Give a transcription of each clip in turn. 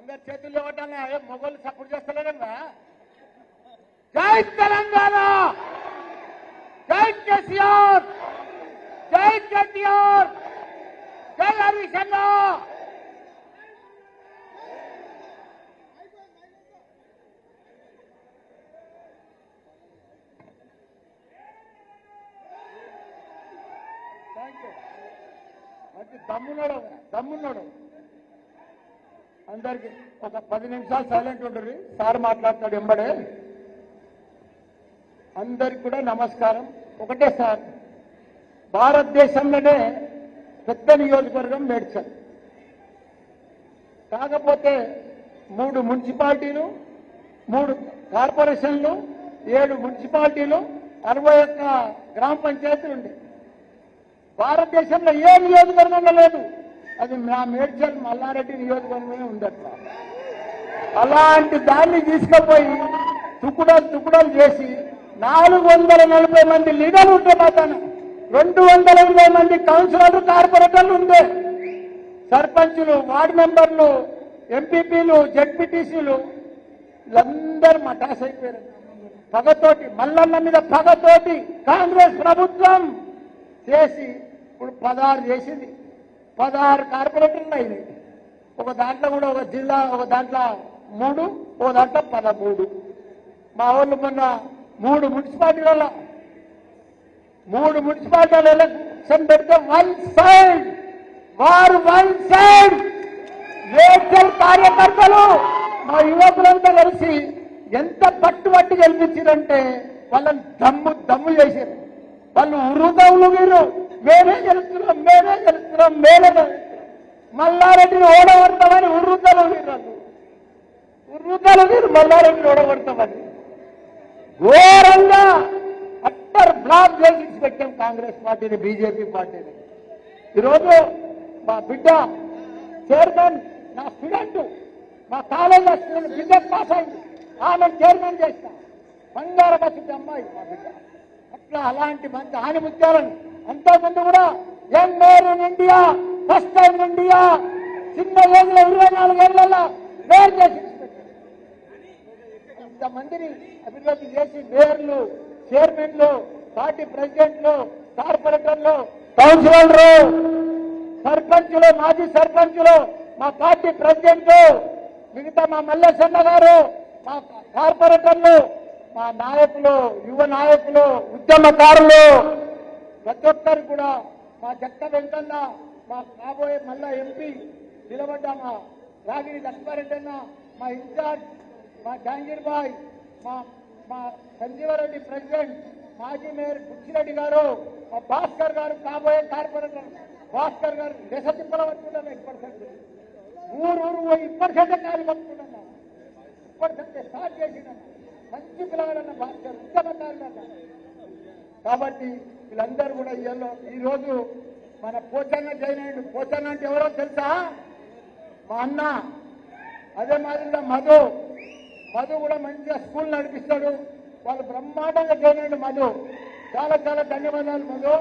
అందరు చేతులు ఇవ్వటానే మొగోళ్ళు సపోర్ట్ చేస్తలేరన్నా. జై తెలంగాణ, జై కేసీఆర్, జై కేటీఆర్, జై హరీష్ అన్న. మంచి దమ్మున్నాడు. అందరికి ఒక 10 నిమిషాలు సైలెంట్ ఉంటుంది. సార్ మాట్లాడతాడు ఎంబడే. అందరికి కూడా నమస్కారం. ఒకటే సార్, భారతదేశంలోనే పెద్ద నియోజకవర్గం మేడ్చల్. కాకపోతే 3 మున్సిపాలిటీలు, 3 కార్పొరేషన్లు, 7 మున్సిపాలిటీలు, 61 గ్రామ పంచాయతీలు ఉండే. భారతదేశంలో ఏ నియోజకవర్గంలో లేదు. అది నా మేడ్చల్ మల్లారెడ్డి నియోజకవర్గమే ఉండట్ల. అలాంటి దాన్ని తీసుకుపోయి తుకుడలు చేసి 440 మంది లీడర్లు ఉంటే మాత్రం 220 మంది కౌన్సిలర్లు, కార్పొరేటర్లు ఉండే, సర్పంచులు, వార్డు మెంబర్లు, ఎంపీపీలు, జెడ్పీటీసీలు వీళ్ళందరూ మటాస్ అయిపోయారు. పగతోటి, మల్లన్న మీద పగతోటి కాంగ్రెస్ ప్రభుత్వం చేసి ఇప్పుడు 16 చేసింది. 16 కార్పొరేటర్లు అయినాయి. ఒక దాంట్లో కూడా ఒక జిల్లా, ఒక దాంట్లో 3, ఒక దాంట్లో 13. మా వాళ్ళు మొన్న 3 మున్సిపాలిటీలలో ఎలక్షన్ పెడితే వన్ సైడ్ మేడ్చల్ కార్యకర్తలు మా యువకులంతా కలిసి ఎంత పట్టుబట్టి గెలిపించారంటే వాళ్ళని దమ్ము చేశారు. వాళ్ళు ఉరుదవులు వీరు, మేమే గెలుస్తున్నాం. మల్లారెడ్డిని ఓడగొడతామని ఉర్రుదలు వీరు మల్లారెడ్డిని ఓడగొడతామని ఘోరంగా అట్టర్ బ్లాక్ చేసి పెట్టాం కాంగ్రెస్ పార్టీని, బీజేపీ పార్టీని. ఈరోజు మా బిడ్డ చైర్మన్, నా స్టూడెంట్, మా కాలేజీ స్టూడెంట్, బిజినెస్ పాస్ అయింది, ఆమె చైర్మన్ చేస్తా. బంగారు బస్సు అమ్మాయి మా బిడ్డ. అట్లా అలాంటి మంచి ఆనిముత్యాలను అంతకుముందు కూడా young mayor in India, first time India, చిన్న ఏజ్లో 24 ఏళ్లలో మేయర్ చేసి ఇంతమందిని అభివృద్ధి చేసి మేయర్లు, చైర్మన్లు, పార్టీ ప్రెసిడెంట్లు, కార్పొరేటర్లు, కౌన్సిలర్లు, సర్పంచులు, మాజీ సర్పంచులు, మా పార్టీ ప్రెసిడెంట్, మిగతా మా మల్లేశన్న గారు, మా కార్పొరేటర్లు, మా నాయకులు, యువ నాయకులు, ఉద్యమకారులు, ప్రతి ఒక్కరు కూడా, మా జక్క వెంకన్న, మా కాబోయే మళ్ళా ఎంపీ నిలబడ్డ మా రాగిరి లక్ష్మారెడ్డి అన్న, మా ఇన్ఛార్జ్ మా జహాంగీర్ బాయ్, మా సంజీవరెడ్డి ప్రెసిడెంట్, మాజీ మేయర్ బుచ్చిరెడ్డి గారు, మా భాస్కర్ గారు, కాబోయే కార్పొరేటర్ భాస్కర్ గారు దశ తిప్పల పట్టుకుంటాను. 1% ఊరు 1% కాలు పట్టుకుంటున్నా. 1% స్టార్ట్ చేసిన మంచి పిల్లగాడన్న భాస్కర్, ఉద్యమకారులన్న. కాబట్టి వీళ్ళందరూ కూడా ఈరోజు మన పోచన్న జాయిన్ అయ్యిండు. పోచన్న అంటే ఎవరో తెలుసా? మా అన్న. అదే మాదిరిగా మధు కూడా మంచిగా స్కూల్ నడిపిస్తాడు. వాళ్ళు బ్రహ్మాండంగా జాయిన్ అయ్యిండు. మధు చాలా ధన్యవాదాలు. మధు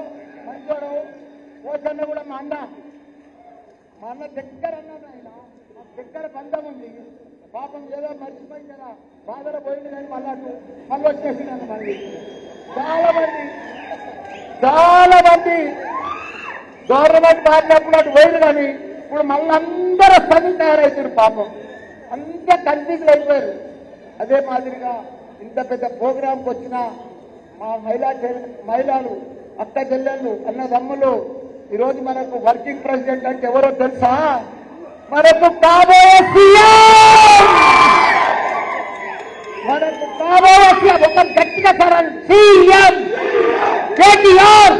మంచోడు. పోచన్న కూడా మా అన్న దగ్గర అన్నాడు. ఆయన మా దగ్గర బంధం ఉంది. పాపం ఏదో మర్చిపోయి కదా బాధలో పోయింది, కానీ మళ్ళీ వచ్చేసినాను. మళ్ళీ చాలా మంది గవర్నమెంట్ మారినప్పుడు అటు పోయింది, కానీ ఇప్పుడు మళ్ళీ అందరూ సగం తయారవుతారు. పాపం అంతా కన్ఫ్యూజ్ అయిపోయారు. అదే మాదిరిగా ఇంత పెద్ద ప్రోగ్రాంకి వచ్చిన మా మహిళలు, అక్క చెల్లెళ్ళు, అన్నదమ్ములు, ఈరోజు మనకు వర్కింగ్ ప్రెసిడెంట్ అంటే ఎవరో తెలుసా? మనకు కాబోయే సీఎం, ఒక గట్టిగా సరే సీఎం కేటీఆర్.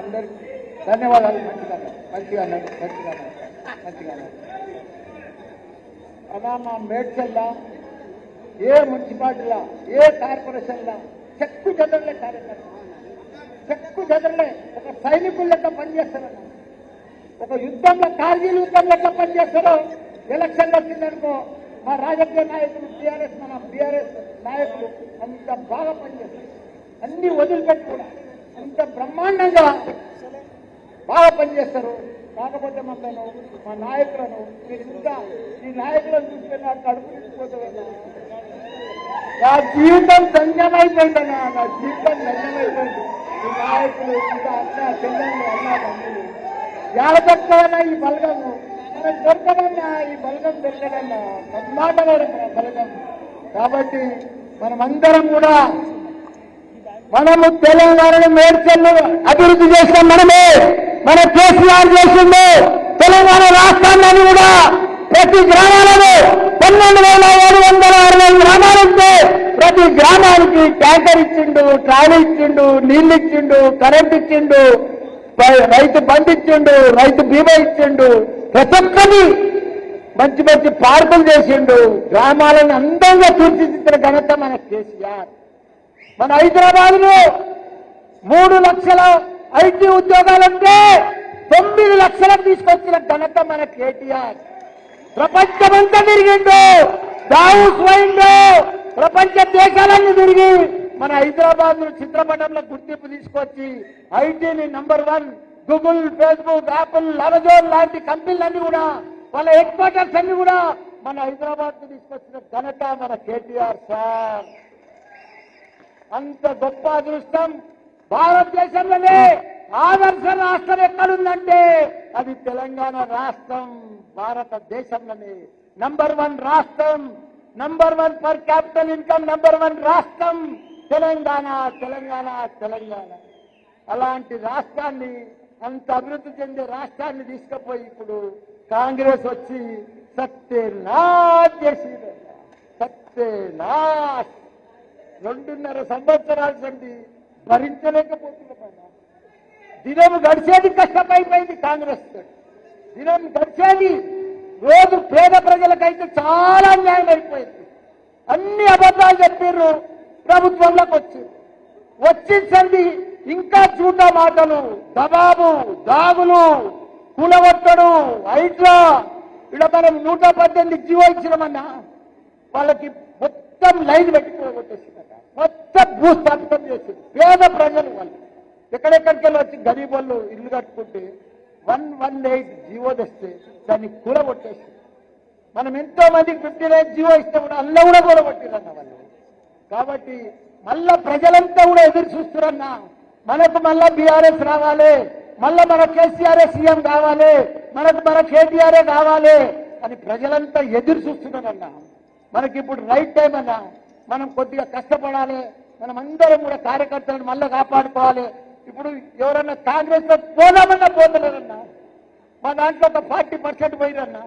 అందరికి ధన్యవాదాలు. మంచిగా అలా మా మేడ్చల్లా ఏ మున్సిపాలిటీలా, ఏ కార్పొరేషన్లా చెక్కు చెదరలే కార్యకర్త, ఒక సైనికుల లెక్క పనిచేస్తారన్న, ఒక యుద్ధంలో, కార్గిల్ యుద్ధం లెక్క పనిచేస్తారు. ఎలక్షన్లు వచ్చిందనుకో మా రాజకీయ నాయకులు మన బీఆర్ఎస్ నాయకులు అంత బాగా పనిచేస్తారు, అన్ని వదిలిపెట్టి కూడా అంత బ్రహ్మాండంగా బాగా పనిచేస్తారు. కాకపోతే మమ్మల్ని మా నాయకులను మీరు ఇంకా ఈ నాయకులను చూస్తే నాకు కడుపు నిండిపోతుంది. నా జీవితం ధన్యమైపోయిందన్నా, నా జీవితం ధన్యమైపోయింది. ఈ నాయకులు ఇంకా అన్న చెల్లెళ్ళు అన్నా తమ్ముళ్ళు యాడదక్కడన్నా ఈ బలగము మనకు దొరకదన్నా, ఈ బలగం దొరకదన్నా, బ్రహ్మాండమైన బలగం. కాబట్టి మనమందరం కూడా మనము తెలంగాణను మేడ్చల్లు అభివృద్ధి చేసిన మనమే, మన కేసీఆర్ చేసిండు. తెలంగాణ రాష్ట్రాన్ని కూడా ప్రతి గ్రామాలలో 12,760 గ్రామాలుంటే ప్రతి గ్రామానికి ట్యాంకర్ ఇచ్చిండు, ట్రాలీ ఇచ్చిండు, నీళ్లు ఇచ్చిండు, కరెంట్ ఇచ్చిండు, రైతు బంధు ఇచ్చిండు, రైతు బీమా ఇచ్చిండు, ప్రతి ఒక్కరి మంచి మంచి పార్కులు చేసిండు. గ్రామాలను అందంగా తీర్చిదిద్దిన ఘనత మన కేసీఆర్. మన హైదరాబాద్ లో 3 లక్షల ఐటీ ఉద్యోగాలంటే 9 లక్షలకు తీసుకొచ్చిన ఘనత మన కేటీఆర్. ప్రపంచమంతా తిరిగిండు, దావోస్ పోయిండు, ప్రపంచ దేశాలన్నీ తిరిగి మన హైదరాబాద్ ను చిత్రపటంలో గుర్తింపు తీసుకొచ్చి ఐటీని number 1 Google, Facebook, Apple, Amazon లాంటి కంపెనీలన్నీ కూడా వాళ్ళ హెడ్ క్వార్టర్స్ అన్ని కూడా మన హైదరాబాద్ కు తీసుకొచ్చిన ఘనత మన కేటీఆర్ సార్. అంత గొప్ప అదృష్టం భారతదేశంలోనే ఆదర్శ రాష్ట్రం ఎక్కడుందంటే అది తెలంగాణ రాష్ట్రం. భారతదేశంలోనే నంబర్ 1 రాష్ట్రం, number 1 per capital income number 1 రాష్ట్రం తెలంగాణ. తెలంగాణ తెలంగాణ అలాంటి రాష్ట్రాన్ని, అంత అభివృద్ధి చెందే రాష్ట్రాన్ని తీసుకుపోయి ఇప్పుడు కాంగ్రెస్ వచ్చి సత్యనాశ్ చేసింది. సత్యనాశ్ 2.5 సంవత్సరాల నుండి భరించలేకపోతున్నాం. దినం గడిచేది కష్టమైపోయింది కాంగ్రెస్. దినం గడిచేది రోజు పేద ప్రజలకైతే చాలా అన్యాయం అయిపోయింది. అన్ని అబద్ధాలు చెప్పారు, ప్రభుత్వంలోకి వచ్చింది ఇంకా చూడ మాటలు, దబాబు, దాగులు, కూలగొట్టడు, హైట్లా. ఇక్కడ మనం 118 జీవో ఇచ్చినామన్నా వాళ్ళకి మొత్తం లైన్ పెట్టుకోగొట్టేసిందట, మొత్తం భూస్థాపితం చేసింది. పేద ప్రజలు వాళ్ళు ఎక్కడెక్కడికి వెళ్ళి వచ్చి గరీబ్ వాళ్ళు ఇల్లు కట్టుకుంటే 118 జీవో తెస్తే దాన్ని కూలగొట్టేసింది. మనం ఎంతో మందికి 59 జీవో ఇస్తే కూడా అల్ల కూడా కూలగొట్టిరన్న వాళ్ళు. కాబట్టి మళ్ళా ప్రజలంతా కూడా ఎదురు చూస్తున్నారన్నా, మనకు మళ్ళా బీఆర్ఎస్ రావాలి, మళ్ళా మన కేసీఆర్ సీఎం కావాలి, మనకు మన కేటీఆర్ఏ కావాలి అని ప్రజలంతా ఎదురు చూస్తున్నారన్నా. మనకి ఇప్పుడు రైట్ టైం అన్నా, మనం కొద్దిగా కష్టపడాలి, మనం అందరం కూడా కార్యకర్తలను మళ్ళా కాపాడుకోవాలి. ఇప్పుడు ఎవరన్నా కాంగ్రెస్ లో పోదామన్నా పోతలేరన్నా, మా దాంట్లో ఒక 40% పోయిరన్నా,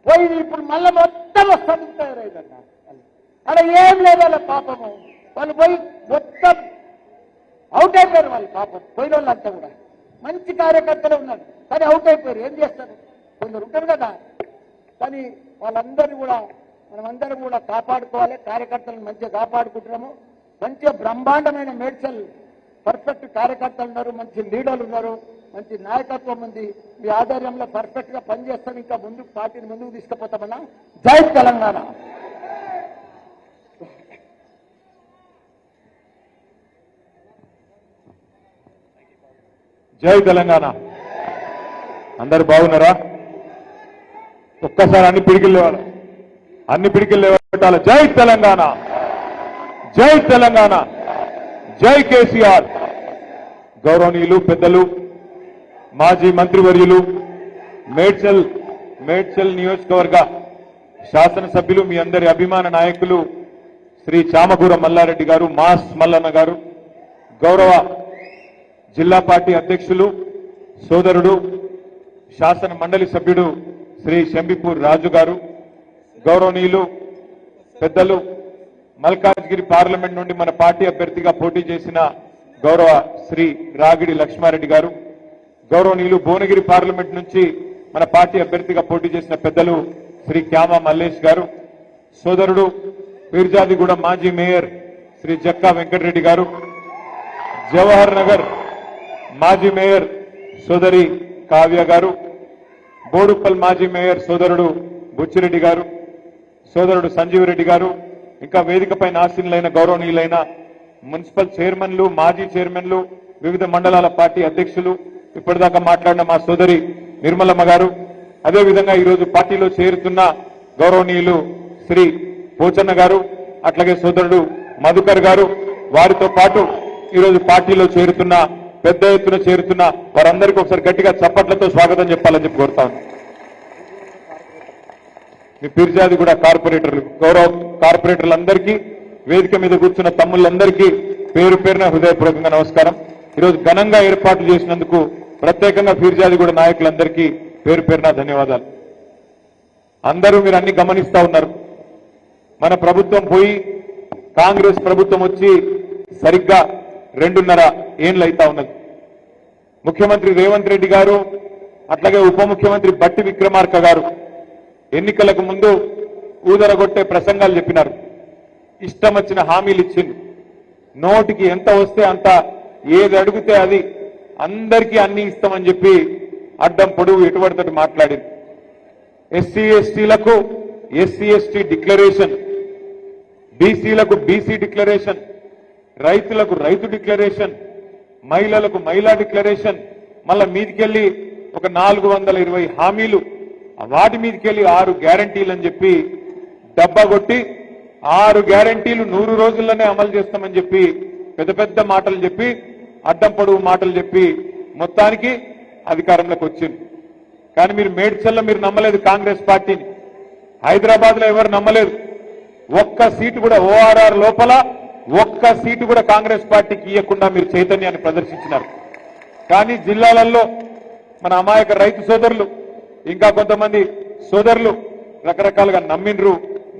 పోయి ఇప్పుడు మళ్ళా మొత్తం వస్తాను తయారైందన్నా. అలా ఏం లేదు వాళ్ళ పాపము, వాళ్ళు పోయి మొత్తం అవుట్ అయిపోయారు. వాళ్ళు పాపం పోయిన వాళ్ళంతా కూడా మంచి కార్యకర్తలు ఉన్నారు కానీ అవుట్ అయిపోయారు. ఏం చేస్తారు, కొందరు ఉంటారు కదా. కానీ వాళ్ళందరినీ కూడా మనమందరం కూడా కాపాడుకోవాలి. కార్యకర్తలను మంచిగా కాపాడుకుంటున్నాము. మంచిగా బ్రహ్మాండమైన మేడ్చల్ పర్ఫెక్ట్ కార్యకర్తలు ఉన్నారు, మంచి లీడర్లు ఉన్నారు, మంచి నాయకత్వం ఉంది. మీ ఆధ్వర్యంలో పర్ఫెక్ట్ గా పనిచేస్తాం. ఇంకా ముందుకు పార్టీని ముందుకు తీసుకుపోతామన్నా. జై తెలంగాణ. జై తెలంగాణ. అందరు బాగున్నారా? ఒక్కసారి అన్ని పిడికిలు లేవాలి, అన్ని పిడికిలు లేవట్టాలి. జై తెలంగాణ, జై తెలంగాణ, జై కేసీఆర్. గౌరవనీయులు పెద్దలు, మాజీ మంత్రివర్యులు, మేడ్చల్ నియోజకవర్గ శాసనసభ్యులు, మీ అందరి అభిమాన నాయకులు శ్రీ చామకూర మల్లారెడ్డి గారు, మాస్ మల్లన్న గారు, గౌరవ జిల్లా పార్టీ అధ్యక్షులు సోదరుడు శాసన మండలి సభ్యుడు శ్రీ శంబిపూర్ రాజు గారు, గౌరవనీయులు పెద్దలు మల్కాజ్గిరి పార్లమెంట్ నుండి మన పార్టీ అభ్యర్థిగా పోటీ చేసిన గౌరవ శ్రీ రాగిడి లక్ష్మారెడ్డి గారు, గౌరవనీయులు భువనగిరి పార్లమెంట్ నుంచి మన పార్టీ అభ్యర్థిగా పోటీ చేసిన పెద్దలు శ్రీ క్యామా మల్లేష్ గారు, సోదరుడు పీర్జాదిగూడ మాజీ మేయర్ శ్రీ జక్కా వెంకటరెడ్డి గారు, జవహర్ నగర్ మాజీ మేయర్ సోదరి కావ్య గారు, బోడుప్పల్ మాజీ మేయర్ సోదరుడు బుచ్చిరెడ్డి గారు, సోదరుడు సంజీవ్ రెడ్డి గారు, ఇంకా వేదికపైన ఆసీనులైన గౌరవనీయులైన మున్సిపల్ చైర్మన్లు, మాజీ చైర్మన్లు, వివిధ మండలాల పార్టీ అధ్యక్షులు, ఇప్పటిదాకా మాట్లాడిన మా సోదరి నిర్మలమ్మ గారు, అదేవిధంగా ఈరోజు పార్టీలో చేరుతున్న గౌరవనీయులు శ్రీ పోచన్న గారు, అట్లాగే సోదరుడు మధుకర్ గారు, వారితో పాటు ఈరోజు పార్టీలో చేరుతున్న పెద్ద ఎత్తున చేరుతున్న వారందరికీ ఒకసారి గట్టిగా చప్పట్లతో స్వాగతం చెప్పాలని చెప్పి కోరుతాను. మీ పీర్జాది కూడా కార్పొరేటర్లు, గౌరవ కార్పొరేటర్లందరికీ, వేదిక మీద కూర్చున్న తమ్ముళ్ళందరికీ పేరు పేరున హృదయపూర్వకంగా నమస్కారం. ఈరోజు ఘనంగా ఏర్పాట్లు చేసినందుకు ప్రత్యేకంగా పీర్జాది కూడా నాయకులందరికీ పేరు పేరున ధన్యవాదాలు. అందరూ మీరు అన్ని గమనిస్తా ఉన్నారు. మన ప్రభుత్వం పోయి కాంగ్రెస్ ప్రభుత్వం వచ్చి సరిగ్గా 2.5 ఏళ్ళు అయితా ఉన్నది. ముఖ్యమంత్రి రేవంత్ రెడ్డి గారు, అట్లాగే ఉప ముఖ్యమంత్రి బట్టి విక్రమార్క గారు ఎన్నికలకు ముందు ఊదరగొట్టే ప్రసంగాలు చెప్పినారు. ఇష్టం వచ్చిన హామీలు ఇచ్చింది. నోటికి ఎంత వస్తే అంత, ఏది అడిగితే అది, అందరికీ అన్ని ఇస్తామని చెప్పి అడ్డం పొడుగు ఎటుబడితోటి మాట్లాడింది. ఎస్సీ ఎస్టీలకు ఎస్సీ ఎస్టీ డిక్లరేషన్, బీసీలకు బీసీ డిక్లరేషన్, రైతులకు రైతు డిక్లరేషన్, మహిళలకు మహిళా డిక్లరేషన్, మళ్ళా మీదికెళ్లి ఒక 420 హామీలు, వాటి మీదకెళ్లి 6 గ్యారంటీలు అని చెప్పి డబ్బా కొట్టి 6 గ్యారంటీలు 100 రోజుల్లోనే అమలు చేస్తామని చెప్పి పెద్ద పెద్ద మాటలు చెప్పి, అడ్డం పొడుగు మాటలు చెప్పి మొత్తానికి అధికారంలోకి వచ్చింది. కానీ మీరు మేడ్చల్లో మీరు నమ్మలేదు కాంగ్రెస్ పార్టీని, హైదరాబాద్ లో ఎవరు నమ్మలేదు. ఒక్క సీటు కూడా ఓఆర్ఆర్ లోపల ఒక్క సీటు కూడా కాంగ్రెస్ పార్టీకి ఇవ్వకుండా మీరు చైతన్యాన్ని ప్రదర్శించినారు. కానీ జిల్లాలలో మన అమాయక రైతు సోదరులు, ఇంకా కొంతమంది సోదరులు రకరకాలుగా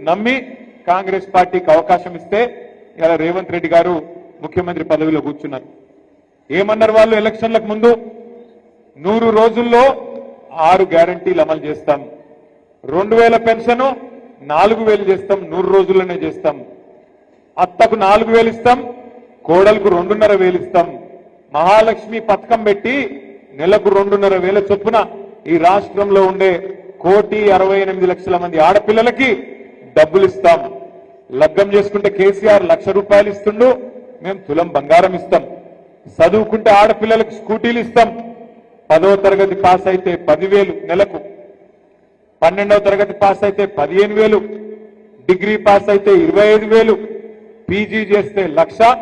నమ్మి కాంగ్రెస్ పార్టీకి అవకాశం ఇస్తే ఇలా రేవంత్ రెడ్డి గారు ముఖ్యమంత్రి పదవిలో కూర్చున్నారు. ఏమన్నారు వాళ్ళు ఎలక్షన్లకు ముందు? 100 రోజుల్లో 6 గ్యారంటీలు అమలు చేస్తాం, 2000 పెన్షన్ 4000 చేస్తాం, 100 రోజుల్లోనే చేస్తాం, అత్తకు 4000 ఇస్తాం, కోడలకు 2,500 ఇస్తాం, మహాలక్ష్మి పథకం పెట్టి నెలకు 2,500 చొప్పున ఈ రాష్ట్రంలో ఉండే 1,68,00,000 మంది ఆడపిల్లలకి డబ్బులు ఇస్తాం. లగ్గం చేసుకుంటే కేసీఆర్ ₹1,00,000 ఇస్తుండు, మేము తులం బంగారం ఇస్తాం. చదువుకుంటే ఆడపిల్లలకు స్కూటీలు ఇస్తాం. 10వ తరగతి పాస్ అయితే 10,000 నెలకు, 12వ తరగతి పాస్ అయితే 15,000, డిగ్రీ పాస్ అయితే 25,000, పీజీ చేస్తే 1,00,000,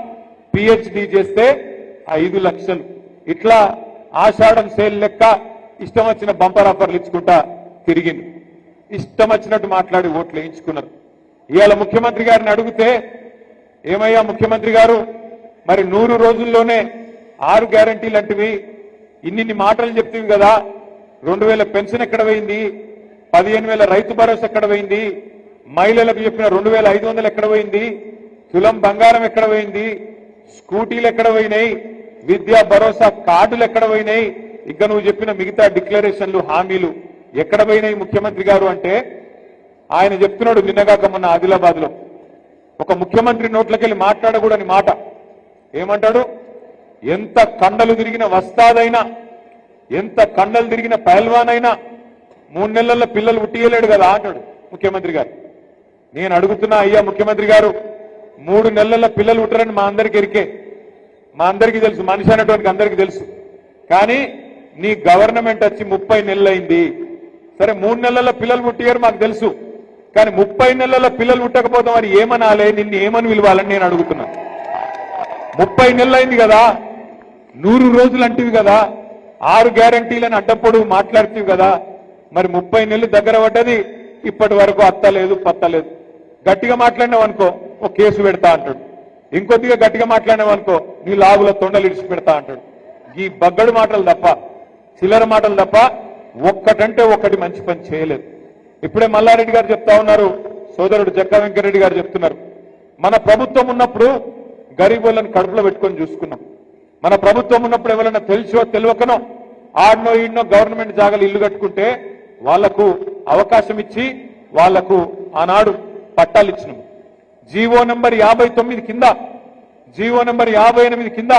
పిహెచ్డి చేస్తే 5 లక్షలు. ఇట్లా ఆషాఢం సేల్ లెక్క ఇష్టం వచ్చిన బంపర్ ఆఫర్లు ఇచ్చుకుంటా తిరిగింది. ఇష్టం వచ్చినట్టు మాట్లాడి ఓట్లు వేయించుకున్నారు. ఇవాళ ముఖ్యమంత్రి గారిని అడిగితే, ఏమయ్యా ముఖ్యమంత్రి గారు, మరి 100 రోజుల్లోనే 6 గ్యారంటీలు అంటివి, ఇన్ని మాటలు చెప్తీవి కదా, 2,000 పెన్షన్ ఎక్కడ పోయింది, 15,000 రైతు భరోసా ఎక్కడ పోయింది, మహిళలకు చెప్పిన 2,500 ఎక్కడ పోయింది, తులం బంగారం ఎక్కడ పోయింది, స్కూటీలు ఎక్కడ పోయినాయి, విద్యా భరోసా కార్డులు ఎక్కడ పోయినాయి, ఇక నువ్వు చెప్పిన మిగతా డిక్లరేషన్లు హామీలు ఎక్కడ పోయినాయి ముఖ్యమంత్రి గారు అంటే, ఆయన చెప్తున్నాడు నిన్నగాక మొన్న ఆదిలాబాద్ లో ఒక ముఖ్యమంత్రి నోట్లకెళ్ళి మాట్లాడకూడని మాట. ఏమంటాడు? ఎంత కండలు తిరిగిన వస్తాదైనా, ఎంత కండలు తిరిగిన పహల్వాన్ అయినా 3 నెలల్లో పిల్లలు పుట్టియలేడు కదా అంటాడు ముఖ్యమంత్రి గారు. నేను అడుగుతున్నా, అయ్యా ముఖ్యమంత్రి గారు, 3 నెలల్లో పిల్లలు పుట్టరని మా అందరికీ ఎరికే, మా అందరికీ తెలుసు, మనిషి అనేటువంటి అందరికీ తెలుసు. కానీ నీ గవర్నమెంట్ వచ్చి 30 నెలలు అయింది. సరే 3 నెలల్లో పిల్లలు పుట్టియారు మాకు తెలుసు, కానీ 30 నెలల్లో పిల్లలు పుట్టకపోతే మరి ఏమనాలే, నిన్ను ఏమని పిలవాలని నేను అడుగుతున్నా. 30 నెలలు అయింది కదా, 100 రోజులు అంటివి కదా, 6 గ్యారంటీలను అడ్డపొడు మాట్లాడుతీవి కదా, మరి 30 నెలలు దగ్గర పడ్డది, ఇప్పటి వరకు అత్తలేదు పత్తలేదు. గట్టిగా మాట్లాడినావు అనుకో ఒక కేసు పెడతా అంటాడు, ఇంకొద్దిగా గట్టిగా మాట్లాడినావు అనుకో నీ లాగుల తొండలు ఇడిచి పెడతా అంటాడు. ఈ బగ్గడు మాటలు తప్ప, చిల్లర మాటలు తప్ప ఒక్కటంటే ఒక్కటి మంచి పని చేయలేదు. ఇప్పుడే మల్లారెడ్డి గారు చెప్తా ఉన్నారు, సోదరుడు జక్కా వెంకరెడ్డి గారు చెప్తున్నారు, మన ప్రభుత్వం ఉన్నప్పుడు గరీబులను కడుపులో పెట్టుకొని చూసుకున్నాం. మన ప్రభుత్వం ఉన్నప్పుడు ఎవరైనా తెలిసో తెలియకనో ఆడనో ఈడనో గవర్నమెంట్ జాగాలు ఇల్లు కట్టుకుంటే వాళ్లకు అవకాశం ఇచ్చి వాళ్లకు ఆనాడు పట్టాలు ఇచ్చినాం. జీవో నంబర్ 59 కింద, జీవో నంబర్ 58 కింద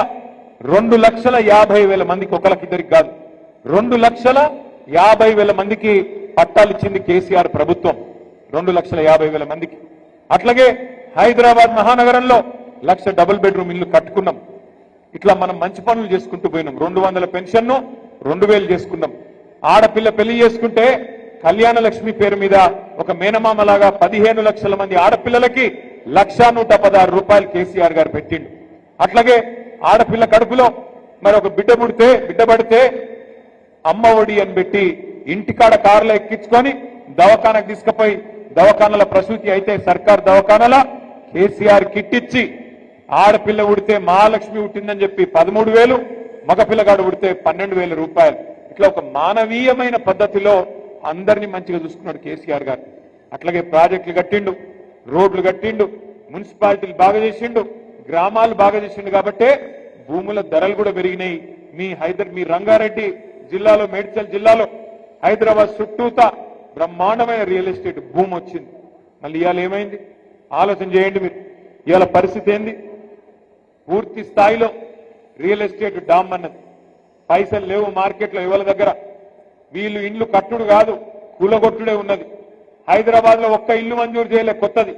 2,50,000 మందికి, ఒకరికిద్దరికి కాదు, 2,50,000 మందికి పట్టాలు ఇచ్చింది కేసీఆర్ ప్రభుత్వం. 2,50,000 మందికి. అట్లాగే హైదరాబాద్ మహానగరంలో 1,00,000 డబుల్ బెడ్రూమ్ ఇల్లు కట్టుకున్నాం. ఇట్లా మనం మంచి పనులు చేసుకుంటూ పోయినాం. 200 పెన్షన్ను 2,000 చేసుకున్నాం. ఆడపిల్ల పెళ్లి చేసుకుంటే కళ్యాణ లక్ష్మి పేరు మీద ఒక మేనమామలాగా 15 లక్షల మంది ఆడపిల్లలకి 1,116 రూపాయలు కేసీఆర్ గారు పెట్టిండు. అట్లాగే ఆడపిల్ల కడుపులో మరి ఒక బిడ్డ పడితే అమ్మ ఒడి అని పెట్టి ఇంటికాడ కారులో ఎక్కించుకొని దవాఖానకు తీసుకుపోయి దవాఖానల ప్రసూతి అయితే సర్కార్ దవాఖానల కేసీఆర్ కిట్ ఇచ్చి ఆడపిల్ల ఉడితే మహాలక్ష్మి ఉట్టిందని చెప్పి 13,000, మగపిల్లగాడు ఉడితే 12,000 రూపాయలు. ఇట్లా ఒక మానవీయమైన పద్ధతిలో అందరినీ మంచిగా చూసుకున్నాడు కేసీఆర్ గారు. అట్లాగే ప్రాజెక్టులు కట్టిండు, రోడ్లు కట్టిండు, మున్సిపాలిటీలు బాగా చేసిండు, గ్రామాలు బాగా చేసిండు. కాబట్టే భూముల ధరలు కూడా పెరిగినాయి. మీ రంగారెడ్డి జిల్లాలో, మేడ్చల్ జిల్లాలో, హైదరాబాద్ చుట్టూతా బ్రహ్మాండమైన రియల్ ఎస్టేట్ భూమి వచ్చింది. మళ్ళీ ఇవాళ ఏమైంది ఆలోచన చేయండి మీరు. ఇవాళ పరిస్థితి ఏంది? పూర్తి స్థాయిలో రియల్ ఎస్టేట్ డామ్ అన్నది. పైసలు లేవు మార్కెట్లో ఎవరి దగ్గర. వీళ్ళు ఇండ్లు కట్టుడు కాదు, కూలగొట్టుడే ఉన్నది. హైదరాబాద్ లో ఒక్క ఇల్లు మంజూరు చేయలే కొత్తది,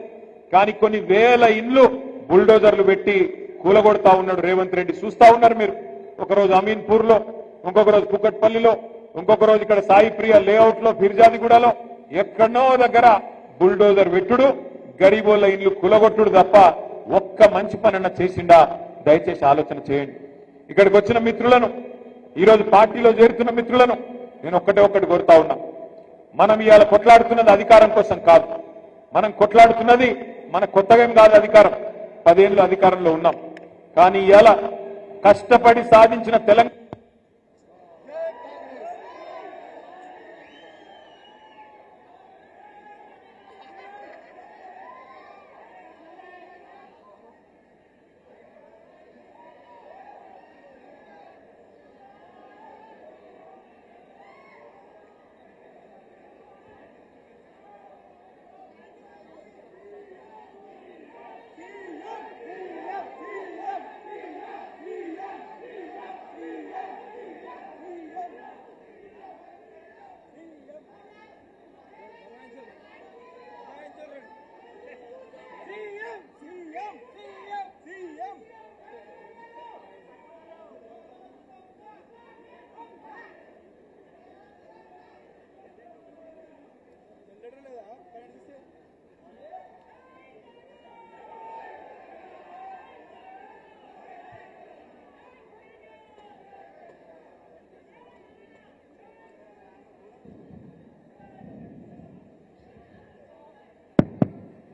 కానీ కొన్ని వేల ఇండ్లు బుల్డోజర్లు పెట్టి కూలగొడతా ఉన్నాడు రేవంత్ రెడ్డి. చూస్తా ఉన్నారు మీరు. ఒకరోజు అమీన్పూర్ లో, ఇంకొక రోజు కుకట్పల్లిలో, ఇంకొక రోజు ఇక్కడ సాయి ప్రియ లేఅవుట్ లో, ఫిర్జాదిగూడలో, ఎక్కడో దగ్గర బుల్డోజర్ పెట్టుడు, గరీబోళ్ళ ఇండ్లు కూలగొట్టుడు తప్ప ఒక్క మంచి పనన్నా చేసిండా? దయచేసి ఆలోచన చేయండి. ఇక్కడికి వచ్చిన మిత్రులను, ఈరోజు పార్టీలో చేరుతున్న మిత్రులను నేను ఒక్కటి కోరుతా ఉన్నా. మనం ఇవాళ కొట్లాడుతున్నది అధికారం కోసం కాదు. మనం కొట్లాడుతున్నది మన కొత్తగా ఏం కాదు అధికారం. 10 ఏళ్ళు అధికారంలో ఉన్నాం. కానీ ఇవాళ కష్టపడి సాధించిన తెలంగాణ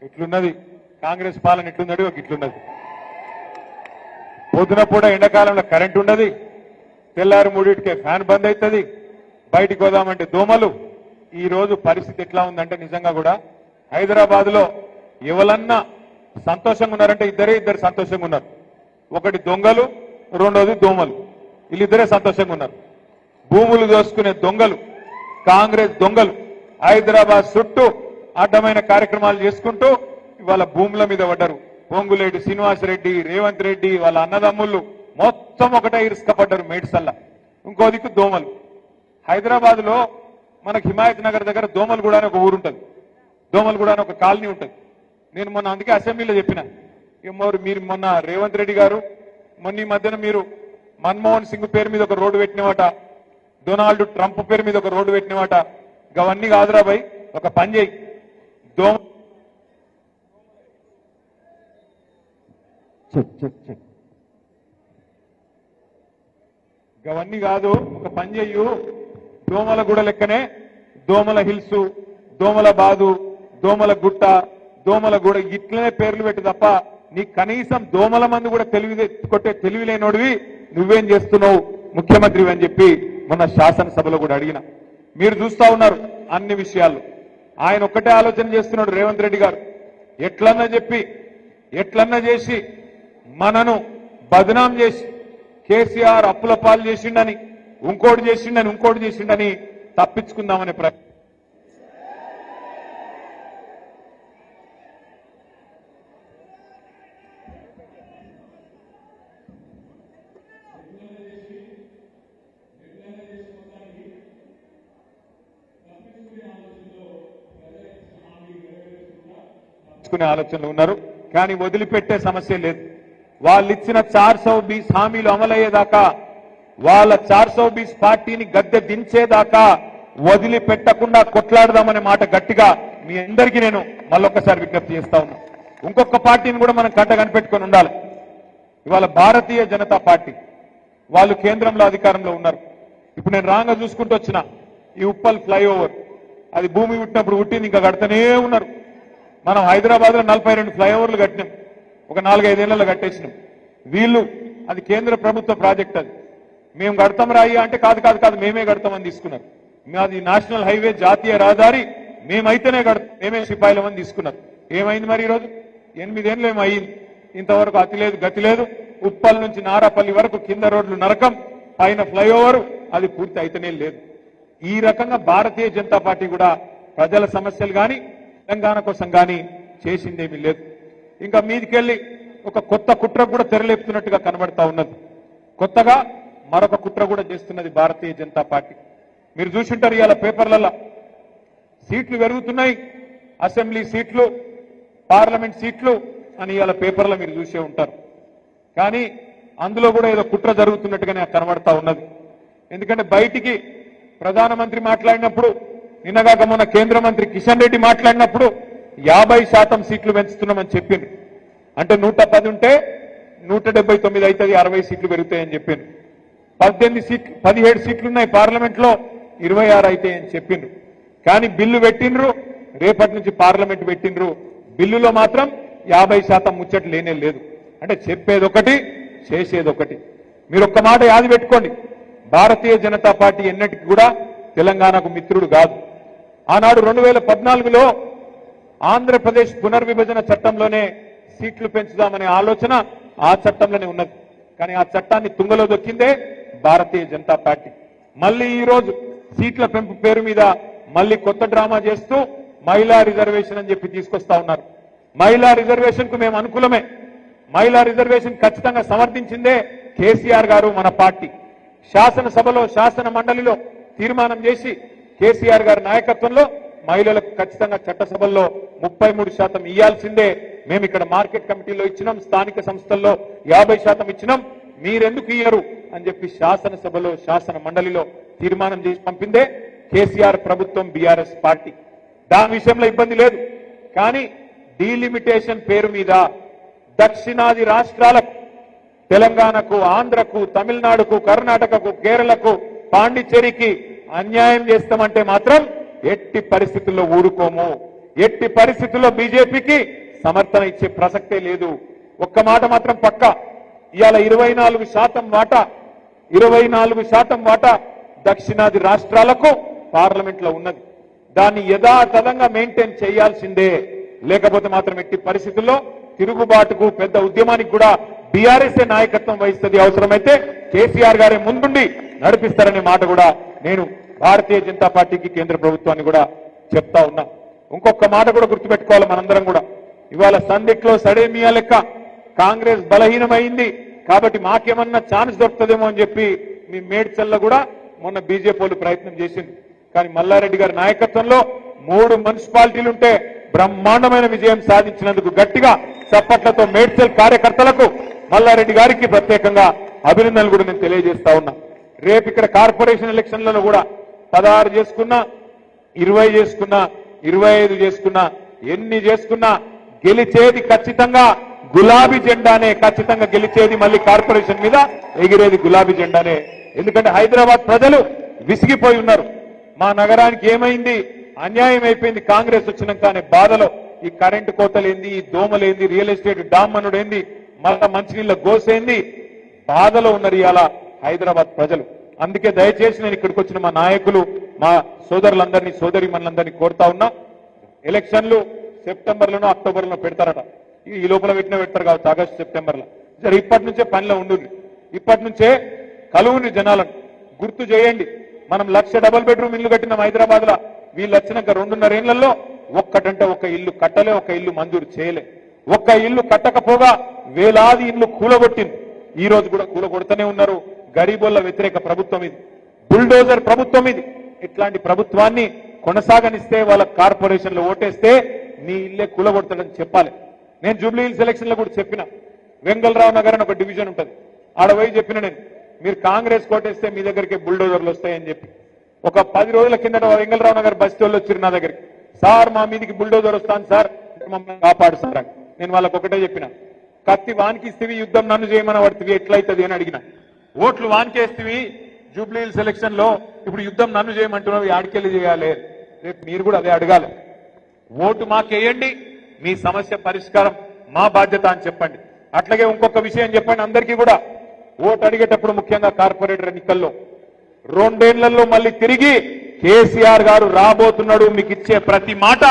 ఇట్లున్నది. కాంగ్రెస్ పాలన ఎట్లున్నది? ఒక ఇట్లున్నది. పొద్దున పూట ఎండాకాలంలో కరెంట్ ఉండదు, తెల్లారు 3టికే ఫ్యాన్ బంద్ అవుతుంది, బయటికి పోదామంటే దోమలు. ఈ రోజు పరిస్థితి ఎట్లా ఉందంటే నిజంగా కూడా హైదరాబాద్ లో ఎవరన్నా సంతోషంగా ఉన్నారంటే ఇద్దరు సంతోషంగా ఉన్నారు. ఒకటి దొంగలు, రెండోది దోమలు. వీళ్ళిద్దరే సంతోషంగా ఉన్నారు. భూములు దోసుకునే దొంగలు, కాంగ్రెస్ దొంగలు హైదరాబాద్ చుట్టూ అడ్డమైన కార్యక్రమాలు చేసుకుంటూ ఇవాళ భూముల మీద పడ్డారు. పొంగులేటి శ్రీనివాసరెడ్డి, రేవంత్ రెడ్డి, వాళ్ళ అన్నదమ్ముళ్ళు మొత్తం ఒకటే ఇరుసుకపడ్డారు మేడ్సల్లా. ఇంకో దిక్కు దోమలు. హైదరాబాద్ లో మనకు హిమాయత్ నగర్ దగ్గర దోమలగూడ అని ఒక ఊరుంటది, దోమలగూడ అని ఒక కాలనీ ఉంటుంది. నేను మొన్న అందుకే అసెంబ్లీలో చెప్పిన, మీరు మొన్న రేవంత్ రెడ్డి గారు మొన్న ఈ మధ్యన మీరు మన్మోహన్ సింగ్ పేరు మీద ఒక రోడ్డు పెట్టినవాట, డొనాల్డ్ ట్రంప్ పేరు మీద ఒక రోడ్డు పెట్టినవాట. అవన్నీ కాదురా భయ్, ఒక పని చేయి. అవన్నీ కాదు, ఒక పని చెయ్యు. దోమల గుడ లెక్కనే దోమల హిల్స్, దోమల బాదు, దోమల గుట్ట, దోమల గుడ ఇట్లనే పేర్లు పెట్టి తప్ప నీ కనీసం దోమల మంది కూడా కొట్టే తెలివి లేనోడివి నువ్వేం చేస్తున్నావు ముఖ్యమంత్రి అని చెప్పి మొన్న శాసనసభలో కూడా అడిగిన. మీరు చూస్తా ఉన్నారు అన్ని విషయాలు. ఆయన ఒక్కటే ఆలోచన చేస్తున్నాడు రేవంత్ రెడ్డి గారు, ఎట్లన్నా చేసి మనను బదనాం చేసి కేసీఆర్ అప్పుల పాలు చేసిండని, ఇంకోటి చేసిండని తప్పించుకుందామనే ప్రయత్నం. తీసుకునే ఆలోచనలు ఉన్నారు. కానీ వదిలిపెట్టే సమస్య లేదు. వాళ్ళు ఇచ్చిన 420 హామీలు అమలయ్యేదాకా, వాళ్ళ 420 పార్టీని గద్దె దించేదాకా వదిలిపెట్టకుండా కొట్లాడదామనే మాట గట్టిగా మీ అందరికీ నేను మళ్ళొక్కసారి విజ్ఞప్తి చేస్తా ఉన్నా. ఇంకొక పార్టీని కూడా మనం కంట కనిపెట్టుకొని ఉండాలి. ఇవాళ భారతీయ జనతా పార్టీ వాళ్ళు కేంద్రంలో అధికారంలో ఉన్నారు. ఇప్పుడు నేను రాంగా చూసుకుంటూ వచ్చిన ఈ ఉప్పల్ ఫ్లైఓవర్, అది భూమి పుట్టినప్పుడు పుట్టింది, ఇంకా కడుతూనే ఉన్నారు. మనం హైదరాబాద్ లో 42 ఫ్లైఓవర్లు కట్టినాం, ఒక 4-5 ఏళ్లలో కట్టేసినాం. వీళ్ళు అది కేంద్ర ప్రభుత్వ ప్రాజెక్ట్, అది మేము కడతాం రాయి అంటే కాదు కాదు కాదు మేమే కడతామని తీసుకున్నారు. అది నేషనల్ హైవే, జాతీయ రహదారి, మేమైతేనే కడతాం, మేమే సిపాయిలమని తీసుకున్నారు. ఏమైంది మరి ఈరోజు? 8 ఏళ్ళు ఏమో అయ్యింది, ఇంతవరకు అతి లేదు గతి లేదు. ఉప్పల్ నుంచి నారాపల్లి వరకు కింద రోడ్లు నరకం, పైన ఫ్లైఓవర్, అది పూర్తి అయితేనే లేదు. ఈ రకంగా భారతీయ జనతా పార్టీ కూడా ప్రజల సమస్యలు కానీ తెలంగాణ కోసం కానీ చేసిందేమీ లేదు. ఇంకా మీదికెళ్ళి ఒక కొత్త కుట్ర కూడా తెరలేపుతున్నట్టుగా కనబడతా ఉన్నది. కొత్తగా మరొక కుట్ర కూడా చేస్తున్నది భారతీయ జనతా పార్టీ. మీరు చూసింటారు ఇవాళ పేపర్లలో సీట్లు పెరుగుతున్నాయి, అసెంబ్లీ సీట్లు, పార్లమెంట్ సీట్లు అని ఇవాళ పేపర్లో మీరు చూసే ఉంటారు. కానీ అందులో కూడా ఏదో కుట్ర జరుగుతున్నట్టుగానే కనబడతా ఉన్నది. ఎందుకంటే బయటికి ప్రధానమంత్రి మాట్లాడినప్పుడు, నిన్నగాక మొన్న కేంద్ర మంత్రి కిషన్ రెడ్డి మాట్లాడినప్పుడు 50% సీట్లు పెంచుతున్నామని చెప్పింది. అంటే 110 ఉంటే 179 అవుతుంది, 60 సీట్లు పెరుగుతాయని చెప్పింది. 17 సీట్లున్నాయి పార్లమెంట్ లో, 26 అవుతాయని చెప్పిండ్రు. కానీ బిల్లు పెట్టిండ్రు, రేపటి నుంచి పార్లమెంట్ పెట్టిండ్రు. బిల్లులో మాత్రం 50% ముచ్చట లేనే లేదు. అంటే చెప్పేది ఒకటి, చేసేది ఒకటి. మీరు ఒక్క మాట యాది పెట్టుకోండి, భారతీయ జనతా పార్టీ ఎన్నటికి కూడా తెలంగాణకు మిత్రుడు కాదు. ఆనాడు 2014లో ఆంధ్రప్రదేశ్ పునర్విభజన చట్టంలోనే సీట్లు పెంచుదామనే ఆలోచన ఆ చట్టంలోనే ఉన్నది. కానీ ఆ చట్టాన్ని తుంగలో దొక్కిందే భారతీయ జనతా పార్టీ. మళ్ళీ ఈ రోజు సీట్ల పెంపు పేరు మీద మళ్ళీ కొత్త డ్రామా చేస్తూ మహిళా రిజర్వేషన్ అని చెప్పి తీసుకొస్తా ఉన్నారు. మహిళా రిజర్వేషన్ కు మేము అనుకూలమే. మహిళా రిజర్వేషన్ ఖచ్చితంగా సమర్థించిందే కేసీఆర్ గారు, మన పార్టీ. శాసనసభలో, శాసన మండలిలో తీర్మానం చేసి కేసీఆర్ గారి నాయకత్వంలో మహిళలకు ఖచ్చితంగా చట్టసభల్లో 33% ఇయ్యాల్సిందే. మేము ఇక్కడ మార్కెట్ కమిటీలో ఇచ్చినాం, స్థానిక సంస్థల్లో 50% ఇచ్చినాం, మీరెందుకు ఇయ్యరు అని చెప్పి శాసనసభలో, శాసన మండలిలో తీర్మానం చేసి పంపిందే కేసీఆర్ ప్రభుత్వం, బీఆర్ఎస్ పార్టీ. దాని విషయంలో ఇబ్బంది లేదు. కానీ డీలిమిటేషన్ పేరు మీద దక్షిణాది రాష్ట్రాలకు, తెలంగాణకు, ఆంధ్రకు, తమిళనాడుకు, కర్ణాటకకు, కేరళకు, పాండిచ్చేరికి అన్యాయం చేస్తామంటే మాత్రం ఎట్టి పరిస్థితుల్లో ఊరుకోము. ఎట్టి పరిస్థితుల్లో బీజేపీకి సమర్థన ఇచ్చే ప్రసక్తే లేదు. ఒక్క మాట మాత్రం పక్కా, ఇవాళ 24% వాటా దక్షిణాది రాష్ట్రాలకు పార్లమెంట్ లో ఉన్నది. దాన్ని యథాతథంగా మెయింటైన్ చేయాల్సిందే. లేకపోతే మాత్రం ఎట్టి పరిస్థితుల్లో తిరుగుబాటుకు, పెద్ద ఉద్యమానికి కూడా బీఆర్ఎస్ నాయకత్వం వహిస్తుంది. అవసరమైతే కేసీఆర్ గారే ముందుండి నడిపిస్తారనే మాట కూడా నేను భారతీయ జనతా పార్టీకి, కేంద్ర ప్రభుత్వాన్ని కూడా చెప్తా ఉన్నా. ఇంకొక మాట కూడా గుర్తుపెట్టుకోవాలి మనందరం కూడా. ఇవాళ సందిట్లో సడేమియా లెక్క కాంగ్రెస్ బలహీనమైంది కాబట్టి మాకేమన్నా ఛాన్స్ దొరుకుతుందేమో అని చెప్పి మీ మేడ్చల్లో కూడా మొన్న బీజేపీ వాళ్ళు ప్రయత్నం చేసింది. కానీ మల్లారెడ్డి గారి నాయకత్వంలో 3 మున్సిపాలిటీలుంటే బ్రహ్మాండమైన విజయం సాధించినందుకు గట్టిగా చప్పట్లతో మేడ్చల్ కార్యకర్తలకు, మల్లారెడ్డి గారికి ప్రత్యేకంగా అభినందనలు కూడా నేను తెలియజేస్తా ఉన్నా. రేపు ఇక్కడ కార్పొరేషన్ ఎలక్షన్లలో కూడా 16 చేసుకున్నా, 20 చేసుకున్నా, 25 చేసుకున్నా, ఎన్ని చేసుకున్నా గెలిచేది ఖచ్చితంగా గులాబీ జెండానే. ఖచ్చితంగా గెలిచేది మళ్ళీ కార్పొరేషన్ మీద ఎగిరేది గులాబీ జెండానే. ఎందుకంటే హైదరాబాద్ ప్రజలు విసిగిపోయి ఉన్నారు. మా నగరానికి ఏమైంది, అన్యాయం అయిపోయింది కాంగ్రెస్ వచ్చినాక అనే బాధలో, ఈ కరెంటు కోతలేంది, ఈ దోమలేంది, రియల్ ఎస్టేట్ డామ్మనుడేంది, మళ్ళా మంచినీళ్ళ గోసేంది, బాధలో ఉన్నారు ఇవాళ హైదరాబాద్ ప్రజలు. అందుకే దయచేసి నేను ఇక్కడికి వచ్చిన మా నాయకులు, మా సోదరులందరినీ, సోదరిమణులందరినీ కోరుతా ఉన్నా, ఎలక్షన్లు సెప్టెంబర్లోనో అక్టోబర్లో పెడతారట. ఈ లోపల పెడతారు కావచ్చు, ఆగస్టు సెప్టెంబర్లో. సరే, ఇప్పటి నుంచే పనిలో ఉండుంది. ఇప్పటి నుంచే కలువుని జనాలను గుర్తు చేయండి. మనం 1,00,000 డబుల్ బెడ్రూమ్ ఇల్లు కట్టినాం హైదరాబాద్ లో. వీళ్ళు వచ్చినాక 2.5 ఏళ్లలో ఒక్కటంటే ఒక ఇల్లు కట్టలే, ఒక ఇల్లు మంజూరు చేయలే. ఒక్క ఇల్లు కట్టకపోగా వేలాది ఇల్లు కూలగొట్టింది. ఈ రోజు కూడా కూలగొడుతూనే ఉన్నారు. గరీబోళ్ల వ్యతిరేక ప్రభుత్వం ఇది, బుల్డోజర్ ప్రభుత్వం ఇది. ఇట్లాంటి ప్రభుత్వాన్ని కొనసాగనిస్తే, వాళ్ళ కార్పొరేషన్లో ఓటేస్తే నీ ఇల్లే కూలగొడతాడని చెప్పాలి. నేను జూబ్లీ హిల్స్ ఎలక్షన్ లో కూడా చెప్పిన, వెంగళరావు నగర్ అని ఒక డివిజన్ ఉంటుంది, ఆడ పోయి చెప్పిన నేను, మీరు కాంగ్రెస్ కోటేస్తే మీ దగ్గరికి బుల్డోజర్లు వస్తాయని చెప్పి. ఒక 10 రోజుల కిందట వెంగళరావు నగర్ బస్తీ వాళ్ళు వచ్చారు నా దగ్గరికి, సార్ మా మీదికి బుల్డోజర్ వస్తాను సార్, మమ్మల్ని కాపాడు సార్ అని. నేను వాళ్ళకి ఒకటే చెప్పిన, కత్తి వానికి ఇస్తేవి, యుద్ధం నన్ను చేయమని పడుతుంది ఎట్లయితుంది అని అడిగిన. ఓట్లు వానికేస్తేవి జూబ్లీ హిల్స్ ఎలక్షన్ లో, ఇప్పుడు యుద్ధం నన్ను చేయమంటున్నావు, ఆడికెళ్ళి చేయాలి. రేపు మీరు కూడా అదే అడగాలి. ఓటు మాకేయండి, మీ సమస్య పరిష్కారం మా బాధ్యత అని చెప్పండి. అట్లాగే ఇంకొక విషయం చెప్పండి అందరికీ కూడా, ఓటు అడిగేటప్పుడు ముఖ్యంగా కార్పొరేటర్ ఎన్నికల్లో 2 ఏళ్లలో మళ్ళీ తిరిగి కేసీఆర్ గారు రాబోతున్నాడు, మీకు ఇచ్చే ప్రతి మాట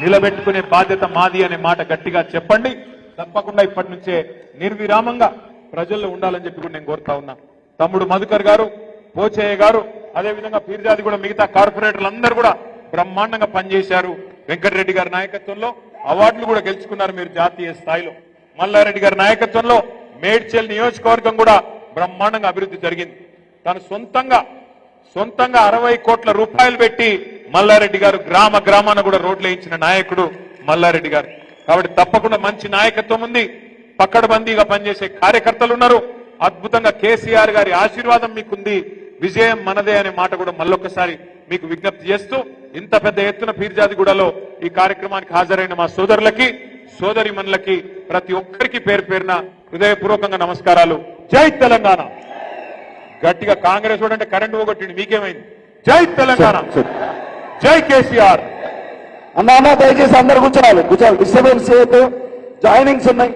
నిలబెట్టుకునే బాధ్యత మాది అనే మాట గట్టిగా చెప్పండి. తప్పకుండా ఇప్పటి నుంచే నిర్విరామంగా ప్రజల్లో ఉండాలని చెప్పి కూడా నేను కోరుతా ఉన్నా. తమ్ముడు మధుకర్ గారు, పోచయ్య గారు, అదేవిధంగా పీర్జాది కూడా మిగతా కార్పొరేటర్లు అందరూ కూడా బ్రహ్మాండంగా పనిచేశారు. వెంకటరెడ్డి గారి నాయకత్వంలో అవార్డులు కూడా గెలుచుకున్నారు మీరు జాతీయ స్థాయిలో. మల్లారెడ్డి గారి నాయకత్వంలో మేడ్చల్ నియోజకవర్గం కూడా బ్రహ్మాండంగా అభివృద్ధి జరిగింది. తను సొంతంగా 60 కోట్ల రూపాయలు పెట్టి మల్లారెడ్డి గారు గ్రామాన కూడా రోడ్లు వేయించిన నాయకుడు మల్లారెడ్డి గారు. కాబట్టి తప్పకుండా మంచి నాయకత్వం ఉంది, పక్కడబందీగా పనిచేసే కార్యకర్తలు ఉన్నారు. అద్భుతంగా కేసీఆర్ గారి ఆశీర్వాదం మీకుంది, విజయం మనదే అనే మాట కూడా మళ్ళొక్కసారి మీకు విజ్ఞప్తి చేస్తూ, ఇంత పెద్ద ఎత్తున పీర్జాదిగూడలో ఈ కార్యక్రమానికి హాజరైన మా సోదరులకి, సోదరిమణులకి, ప్రతి ఒక్కరికి పేరు పేరున హృదయపూర్వకంగా నమస్కారాలు. జై తెలంగాణ. గట్టిగా కాంగ్రెస్ అంటే కరెంటు పోగొట్టింది, మీకేమైంది? జై తెలంగాణ, జై కేసీఆర్. అన్నా దయచేసి అందరు కూర్చోవాలి, డిస్టర్బెన్స్ చేయొద్దు, జాయినింగ్స్ ఉన్నాయి.